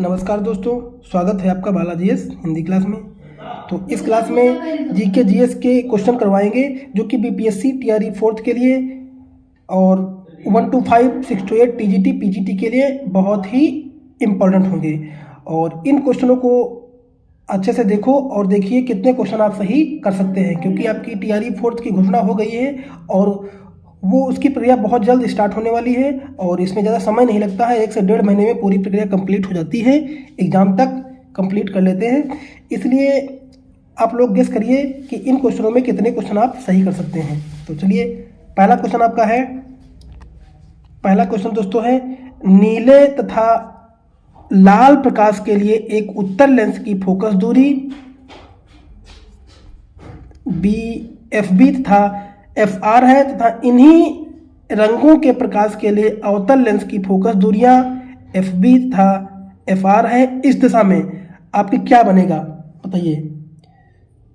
नमस्कार दोस्तों, स्वागत है आपका बालाजीएस हिंदी क्लास में। तो इस क्लास में जीके जीएस के क्वेश्चन करवाएंगे जो कि बीपीएससी टीआरई 4th के लिए और 1 to 5, 6 to 8 टीजीटी पीजीटी के लिए बहुत ही इम्पोर्टेंट होंगे। और इन क्वेश्चनों को अच्छे से देखो और देखिए कितने क्वेश्चन आप सही कर सकते हैं, क्योंकि आपकी टीआरई 4th की घोषणा हो गई है और वो उसकी प्रक्रिया बहुत जल्द स्टार्ट होने वाली है और इसमें ज़्यादा समय नहीं लगता है। 1 से 1.5 महीने में पूरी प्रक्रिया कंप्लीट हो जाती है, एग्ज़ाम तक कंप्लीट कर लेते हैं। इसलिए आप लोग गेस करिए कि इन क्वेश्चनों में कितने क्वेश्चन आप सही कर सकते हैं। तो चलिए, पहला क्वेश्चन आपका है। पहला क्वेश्चन दोस्तों है, नीले तथा लाल प्रकाश के लिए एक उत्तल लेंस की फोकस दूरी BFB तथा FR है तथा इन्हीं रंगों के प्रकाश के लिए अवतल लेंस की फोकस दूरियां FB तथा FR है। इस दिशा में आपकी क्या बनेगा बताइए।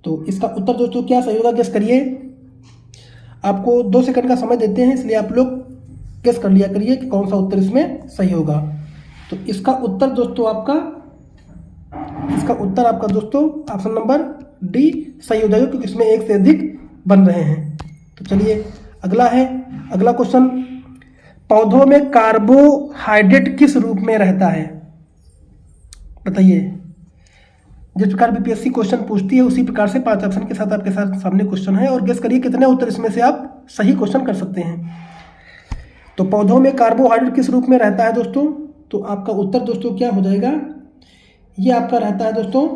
तो इसका उत्तर दोस्तों क्या सही होगा, गेस करिए। आपको 2 सेकंड का समय देते हैं, इसलिए आप लोग गेस कर लिया करिए कि कौन सा उत्तर इसमें सही होगा। तो इसका उत्तर आपका दोस्तों ऑप्शन नंबर डी सही हो जाएगा, क्योंकि इसमें 1 से अधिक बन रहे हैं। तो चलिए अगला क्वेश्चन, पौधों में कार्बोहाइड्रेट किस रूप में रहता है बताइए। जिस प्रकार बीपीएससी क्वेश्चन पूछती है उसी प्रकार से 5 ऑप्शन के साथ आपके सामने क्वेश्चन है और गेस करिए कितने उत्तर इसमें से आप सही क्वेश्चन कर सकते हैं। तो पौधों में कार्बोहाइड्रेट किस रूप में रहता है दोस्तों, तो आपका उत्तर दोस्तों क्या हो जाएगा, ये आपका रहता है दोस्तों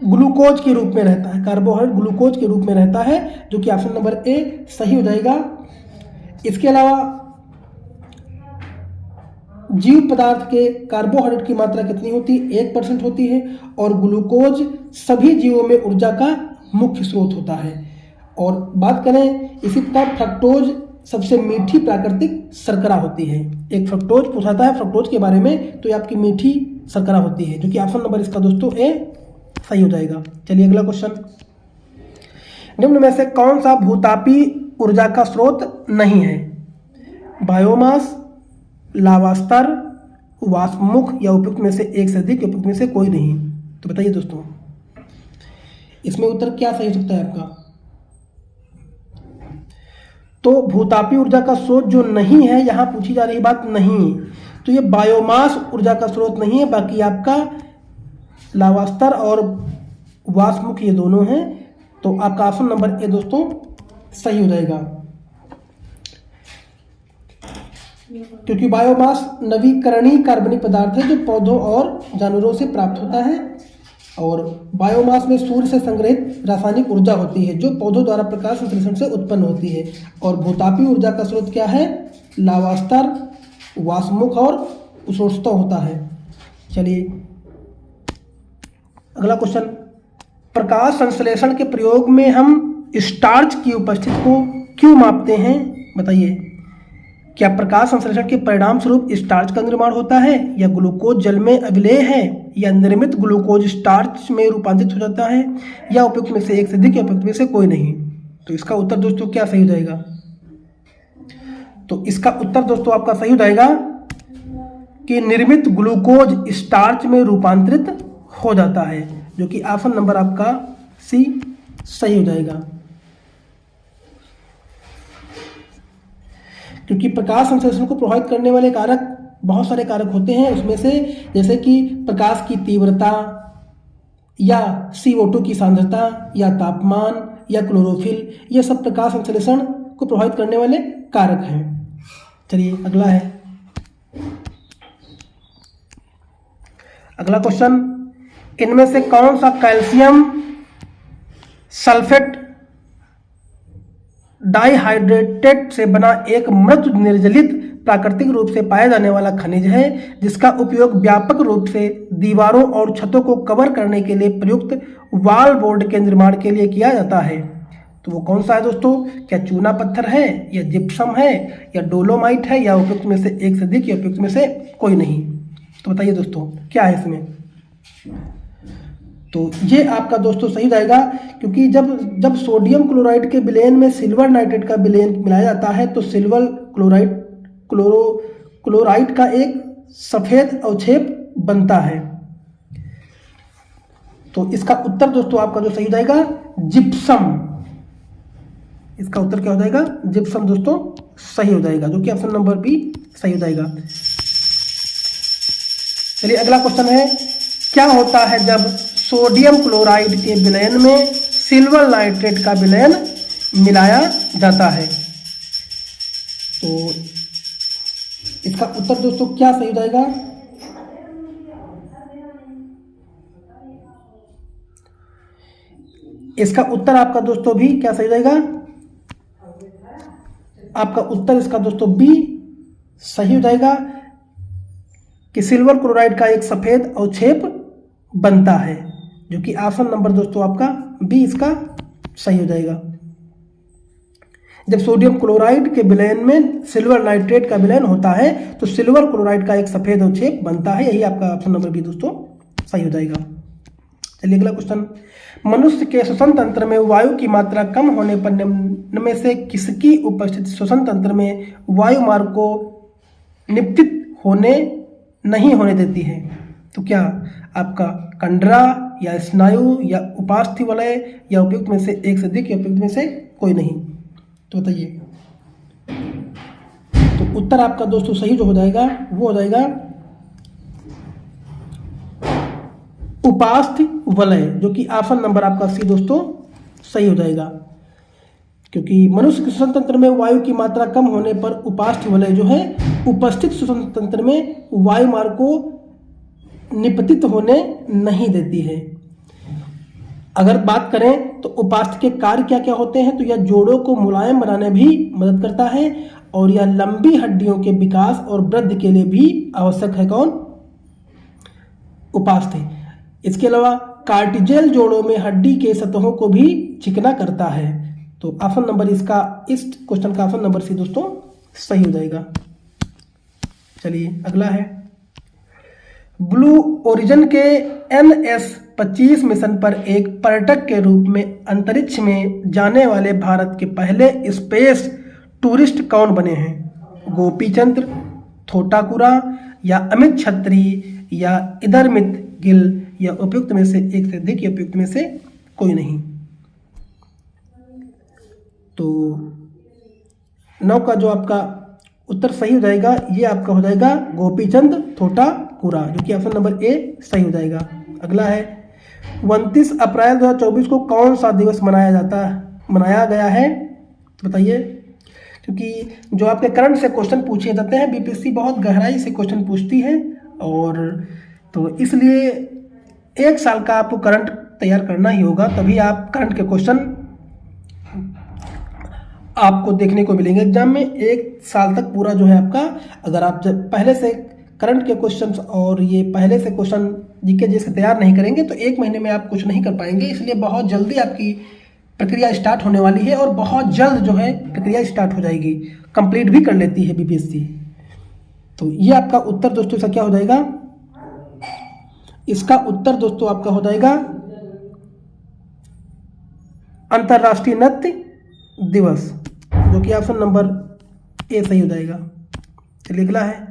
ग्लूकोज के रूप में रहता है। कार्बोहाइड्रेट ग्लूकोज के रूप में रहता है, जो कि ऑप्शन नंबर ए सही हो जाएगा। इसके अलावा जीव पदार्थ के कार्बोहाइड्रेट की मात्रा कितनी होती है, 1% होती है और ग्लूकोज सभी जीवों में ऊर्जा का मुख्य स्रोत होता है। और बात करें इसी प्रकार फ्रक्टोज सबसे मीठी प्राकृतिक शर्करा होती है। एक फ्रक्टोज पूछाता है फ्रक्टोज के बारे में, तो ये आपकी मीठी शर्करा होती है, जो कि ऑप्शन नंबर इसका दोस्तों ए सही हो जाएगा। चलिए अगला क्वेश्चन, निम्न में से कौन सा भूतापी ऊर्जा का स्रोत नहीं है, बायोमास, लावा स्तर, वाष्पमुख या उपयुक्त में से एक से अधिक, उपयुक्त में से कोई नहीं। तो बताइए दोस्तों इसमें उत्तर क्या सही हो सकता है आपका। तो भूतापी ऊर्जा का स्रोत जो नहीं है, यहां पूछी जा रही बात नहीं, तो ये बायोमास ऊर्जा का स्रोत नहीं है। बाकी आपका लावा स्तर और वाष्पमुख ये दोनों हैं, तो आपका ऑप्शन नंबर ए दोस्तों सही हो जाएगा, क्योंकि बायोमास नवीकरणीय कार्बनिक पदार्थ है जो पौधों और जानवरों से प्राप्त होता है। और बायोमास में सूर्य से संग्रहित रासायनिक ऊर्जा होती है जो पौधों द्वारा प्रकाश संश्लेषण से उत्पन्न होती है। और भूतापी ऊर्जा का स्रोत क्या है, लावा स्तर, वाष्पमुख और उष्णोत्तर होता है। चलिए अगला क्वेश्चन, प्रकाश संश्लेषण के प्रयोग में हम स्टार्च की उपस्थिति को क्यों मापते हैं बताइए। क्या प्रकाश संश्लेषण के परिणाम स्वरूप स्टार्च का निर्माण होता है, या ग्लूकोज जल में अभिलेय है, या निर्मित ग्लूकोज स्टार्च में रूपांतरित हो जाता है, या उपयुक्त में से एक से अधिक, या उपयुक्त में से कोई नहीं। तो इसका उत्तर दोस्तों क्या सही हो जाएगा। तो इसका उत्तर दोस्तों आपका सही हो जाएगा कि निर्मित ग्लूकोज स्टार्च में रूपांतरित हो जाता है, जो कि ऑप्शन नंबर आपका सी सही हो जाएगा। क्योंकि प्रकाश संश्लेषण को प्रभावित करने वाले कारक बहुत सारे कारक होते हैं, उसमें से जैसे कि प्रकाश की तीव्रता, या CO2 की सांद्रता, या तापमान, या क्लोरोफिल, ये सब प्रकाश संश्लेषण को प्रभावित करने वाले कारक हैं। चलिए अगला क्वेश्चन, इनमें से कौन सा कैल्शियम सल्फेट डाइहाइड्रेटेट से बना एक मृदु निर्जलित प्राकृतिक रूप से पाया जाने वाला खनिज है, जिसका उपयोग व्यापक रूप से दीवारों और छतों को कवर करने के लिए प्रयुक्त वॉल बोर्ड के निर्माण के लिए किया जाता है। तो वो कौन सा है दोस्तों, क्या चूना पत्थर है, या जिप्सम है, या डोलोमाइट है, या उपयुक्त में से एक से अधिक, या उपयुक्त में से कोई नहीं। तो बताइए दोस्तों क्या है इसमें। तो ये आपका दोस्तों सही जाएगा, क्योंकि जब सोडियम क्लोराइड के विलयन में सिल्वर नाइट्रेट का विलयन मिलाया जाता है तो सिल्वर क्लोराइड का एक सफेद अवक्षेप बनता है। तो इसका उत्तर दोस्तों आपका जो सही हो जाएगा जिप्सम। इसका उत्तर क्या हो जाएगा? जिप्सम दोस्तों सही हो जाएगा, जो कि ऑप्शन नंबर बी सही हो जाएगा। चलिए अगला क्वेश्चन है, क्या होता है जब सोडियम क्लोराइड के विलयन में सिल्वर नाइट्रेट का विलयन मिलाया जाता है? तो इसका उत्तर दोस्तों क्या सही हो जाएगा? इसका उत्तर आपका दोस्तों भी क्या सही हो जाएगा? आपका उत्तर इसका दोस्तों बी सही हो जाएगा कि सिल्वर क्लोराइड का एक सफेद अवक्षेप बनता है, जो कि ऑप्शन नंबर दोस्तों आपका बी इसका सही हो जाएगा। जब सोडियम क्लोराइड के विलयन में सिल्वर नाइट्रेट का विलयन होता है तो सिल्वर क्लोराइड का एक सफेद अवक्षेप बनता है, यही आपका ऑप्शन नंबर बी दोस्तों सही हो जाएगा। चलिए अगला क्वेश्चन, मनुष्य के श्वसन तंत्र में वायु की मात्रा कम होने पर निम्न में से किसकी उपस्थिति श्वसन तंत्र में वायु मार्ग को निपतित नहीं होने देती है? तो क्या आपका कंडरा या स्नायु या उपास्थि वलय या उपयुक्त में से एक से अधिक या उपयुक्त में से कोई नहीं? तो बताइए। तो उत्तर आपका दोस्तों सही जो हो जाएगा वो हो जाएगा उपास्थि वलय, जो कि ऑप्शन नंबर आपका सी दोस्तों सही हो जाएगा, क्योंकि मनुष्य के श्वसन तंत्र में वायु की मात्रा कम होने पर उपास्थि वलय जो है उपस्थित श्वसन तंत्र में वायु मार्ग को निपतित होने नहीं देती है। अगर बात करें तो उपास्थि के कार्य क्या क्या होते हैं, तो यह जोड़ों को मुलायम बनाने भी मदद करता है और यह लंबी हड्डियों के विकास और वृद्धि के लिए भी आवश्यक है। कौन? उपास्थि। इसके अलावा कार्टिजेल जोड़ों में हड्डी के सतहों को भी चिकना करता है। तो ऑप्शन नंबर इस क्वेश्चन का ऑप्शन नंबर सी दोस्तों सही हो जाएगा। चलिए अगला है, ब्लू ओरिजिन के NS-25 मिशन पर एक पर्यटक के रूप में अंतरिक्ष में जाने वाले भारत के पहले स्पेस टूरिस्ट कौन बने हैं? गोपीचंद्र, थोटाकुरा या अमित छत्री या इदरमित गिल या उपयुक्त में से एक से अधिक या उपयुक्त में से कोई नहीं? तो 9 का जो आपका उत्तर सही हो जाएगा ये आपका हो जाएगा गोपीचंद थोटाकुरा, जो कि ऑप्शन नंबर ए सही हो जाएगा। अगला है, 29 अप्रैल 2024 को कौन सा दिवस मनाया गया है? बताइए। क्योंकि जो आपके करंट से क्वेश्चन पूछे जाते हैं, बीपीएससी बहुत गहराई से क्वेश्चन पूछती है, और तो इसलिए एक साल का आपको करंट तैयार करना ही होगा, तभी आप करंट के क्वेश्चन आपको देखने को मिलेंगे एग्जाम में। एक साल तक पूरा जो है आपका, अगर आप जब पहले से करंट के क्वेश्चंस और ये पहले से क्वेश्चन जीके जैसे तैयार नहीं करेंगे तो एक महीने में आप कुछ नहीं कर पाएंगे। इसलिए बहुत जल्दी आपकी प्रक्रिया स्टार्ट होने वाली है और बहुत जल्द जो है प्रक्रिया स्टार्ट हो जाएगी, कंप्लीट भी कर लेती है बीपीएससी। तो ये आपका उत्तर दोस्तों इसका क्या हो जाएगा? इसका उत्तर दोस्तों आपका हो जाएगा अंतर्राष्ट्रीय नृत्य दिवस, जो कि ऑप्शन नंबर ए सही हो जाएगा। चलिए अगला है,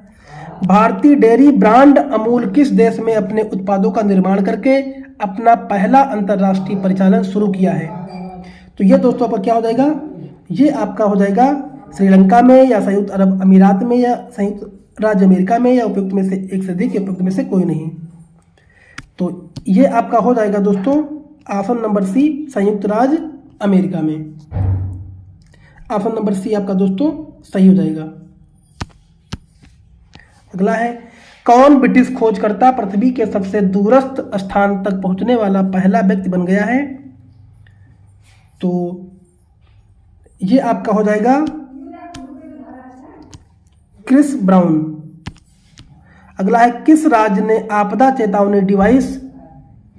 भारतीय डेयरी ब्रांड अमूल किस देश में अपने उत्पादों का निर्माण करके अपना पहला अंतर्राष्ट्रीय परिचालन शुरू किया है? तो ये दोस्तों आपका क्या हो जाएगा? ये आपका हो जाएगा श्रीलंका में या संयुक्त अरब अमीरात में या संयुक्त राज्य अमेरिका में या उपयुक्त में से एक से अधिक या उपयुक्त में से कोई नहीं। तो ये आपका हो जाएगा दोस्तों ऑप्शन नंबर सी संयुक्त राज्य अमेरिका में। ऑप्शन नंबर सी आपका दोस्तों सही हो जाएगा। अगला है, कौन ब्रिटिश खोजकर्ता पृथ्वी के सबसे दूरस्थ स्थान तक पहुंचने वाला पहला व्यक्ति बन गया है? तो ये आपका हो जाएगा क्रिस ब्राउन। अगला है, किस राज्य ने आपदा चेतावनी डिवाइस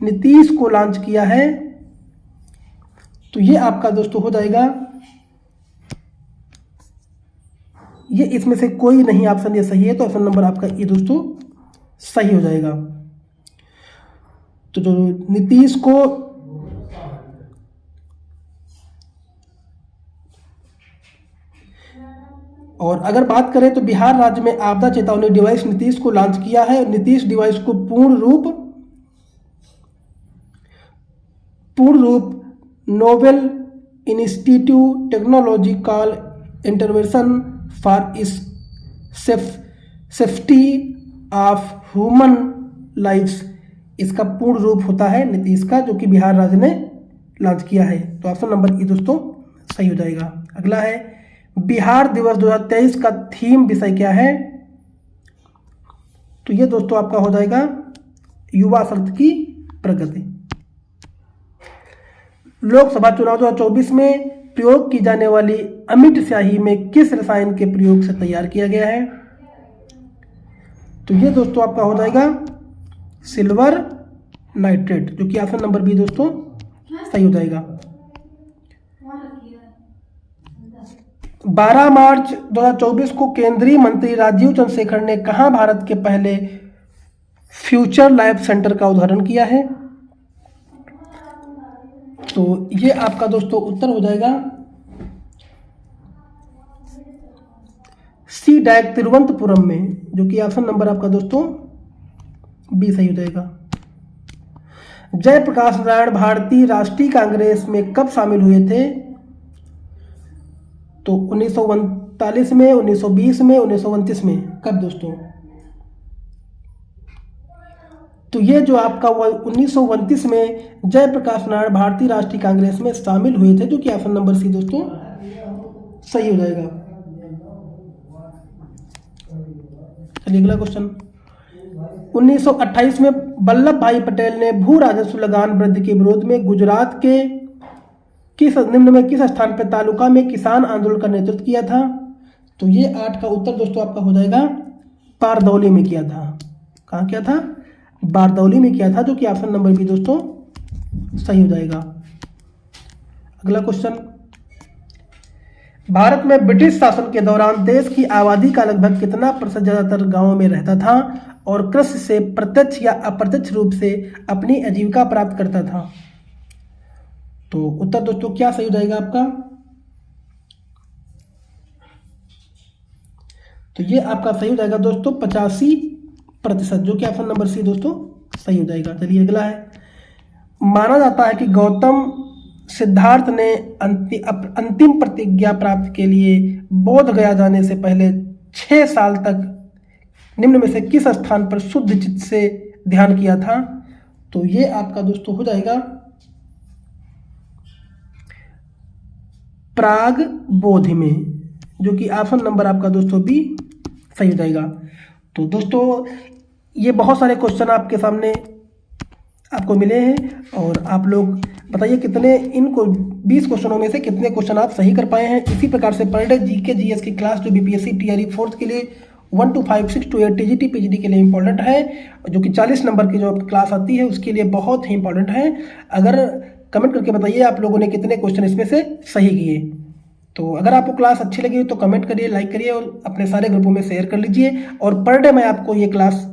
नीतीश को लॉन्च किया है? तो ये आपका दोस्तों हो जाएगा, ये इसमें से कोई नहीं ऑप्शन ये सही है, तो ऑप्शन नंबर आपका ये दोस्तों सही हो जाएगा। तो जो नीतीश को और अगर बात करें तो बिहार राज्य में आपदा चेतावनी डिवाइस नीतीश को लॉन्च किया है। नीतीश डिवाइस को पूर्ण रूप novel institute technological intervention for safety of human lifes, इसका पूर्ण रूप होता है नीतीश का, जो कि बिहार राज्य ने लॉन्च किया है। तो ऑप्शन नंबर ई दोस्तों सही हो जाएगा। अगला है बिहार दिवस 2023 का थीम विषय क्या है? तो ये दोस्तों आपका हो जाएगा युवा शक्ति की प्रगति। लोकसभा चुनाव 2024 में प्रयोग की जाने वाली अमिट स्याही में किस रसायन के प्रयोग से तैयार किया गया है? तो ये दोस्तों आपका हो जाएगा सिल्वर नाइट्रेट, जो कि ऑप्शन नंबर बी दोस्तों सही हो जाएगा। 12 मार्च 2024 को केंद्रीय मंत्री राजीव चंद्रशेखर ने कहां भारत के पहले फ्यूचर लैब सेंटर का उद्घाटन किया है? तो ये आपका दोस्तों उत्तर हो जाएगा सी डैक तिरुवनंतपुरम में, जो कि ऑप्शन नंबर आपका दोस्तों बी सही हो जाएगा। जयप्रकाश नारायण भारतीय राष्ट्रीय कांग्रेस में कब शामिल हुए थे? तो 1939 में, 1920 में, 1929 में, कब दोस्तों? तो ये जो आपका 1929 में जयप्रकाश नारायण भारतीय राष्ट्रीय कांग्रेस में शामिल हुए थे, जो कि ऑप्शन नंबर सी दोस्तों सही हो जाएगा। चलिए अगला क्वेश्चन। 1928 में वल्लभ भाई पटेल ने भू राजस्व लगान वृद्धि के विरोध में गुजरात के निम्न में किस स्थान पर तालुका में किसान आंदोलन का नेतृत्व किया था? तो ये 8 का उत्तर दोस्तों आपका हो जाएगा बारदौली में किया था। कहाँ किया था? बारदौली में किया था, जो कि ऑप्शन नंबर बी दोस्तों सही हो जाएगा। अगला क्वेश्चन। भारत में ब्रिटिश शासन के दौरान देश की आबादी का लगभग कितना प्रतिशत ज्यादातर गांवों में रहता था और कृषि से प्रत्यक्ष या अप्रत्यक्ष रूप से अपनी आजीविका प्राप्त करता था? तो उत्तर दोस्तों क्या सही हो जाएगा आपका? तो ये आपका सही हो जाएगा दोस्तों 85%, जो कि ऑप्शन नंबर सी दोस्तों सही हो जाएगा। चलिए अगला है। माना जाता है कि गौतम सिद्धार्थ ने अंतिम प्रतिज्ञा प्राप्ति के लिए बोध गया जाने से पहले 6 साल तक निम्न में से किस स्थान पर शुद्ध चित्त से ध्यान किया था? तो ये आपका दोस्तों हो जाएगा प्राग बोधि में, जो कि ऑप्शन नंबर आपका दोस्तों बी सही हो जाएगा। तो दोस्तों ये बहुत सारे क्वेश्चन आपके सामने आपको मिले हैं और आप लोग बताइए कितने इनको 20 क्वेश्चनों में से कितने क्वेश्चन आप सही कर पाए हैं। इसी प्रकार से पर डे जीके जीएस की क्लास जो बीपीएससी टीआरई 4th के लिए 1 to 5, 6 to 8 टीजीटी पीजीडी के लिए इंपॉर्टेंट है, जो कि 40 नंबर की जो क्लास आती है उसके लिए बहुत ही इंपॉर्टेंट है। अगर कमेंट करके बताइए आप लोगों ने कितने क्वेश्चन इसमें से सही किए। तो अगर आपको क्लास अच्छी लगी तो कमेंट करिए, लाइक करिए और अपने सारे ग्रुपों में शेयर कर लीजिए। और पर डे मैं आपको ये क्लास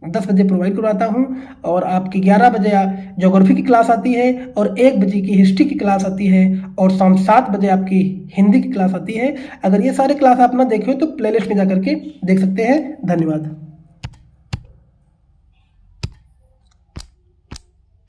10 बजे प्रोवाइड करवाता हूँ और आपकी 11 बजे ज्योग्राफी की क्लास आती है और 1 बजे की हिस्ट्री की क्लास आती है और शाम 7 बजे आपकी हिंदी की क्लास आती है। अगर ये सारे क्लास आप ना देखे हो तो प्लेलिस्ट में जा करके देख सकते हैं। धन्यवाद।